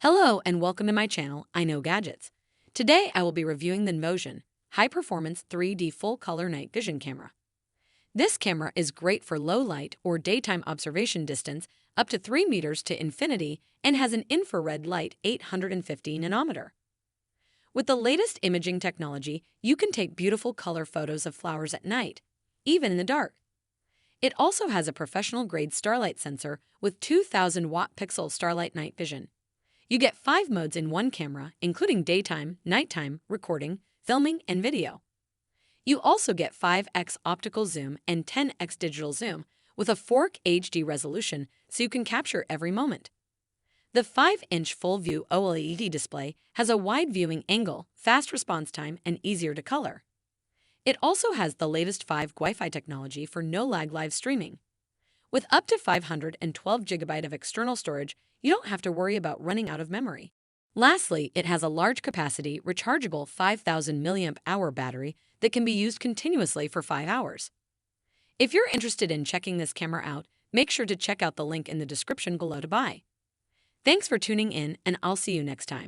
Hello and welcome to my channel, I Know Gadgets. Today I will be reviewing the NVOSION high-performance 3D full-color night vision camera. This camera is great for low light or daytime observation distance up to 3 meters to infinity and has an infrared light 850 nanometer. With the latest imaging technology, you can take beautiful color photos of flowers at night, even in the dark. It also has a professional-grade starlight sensor with 2,000-watt pixel starlight night vision. You get 5 modes in one camera, including daytime, nighttime, recording, filming, and video. You also get 5x optical zoom and 10x digital zoom with a 4K HD resolution so you can capture every moment. The 5-inch full-view OLED display has a wide viewing angle, fast response time, and easier to color. It also has the latest 5G Wi-Fi technology for no-lag live streaming. With up to 512 GB of external storage, you don't have to worry about running out of memory. Lastly, it has a large capacity, rechargeable 5,000 mAh battery that can be used continuously for 5 hours. If you're interested in checking this camera out, make sure to check out the link in the description below to buy. Thanks for tuning in, and I'll see you next time.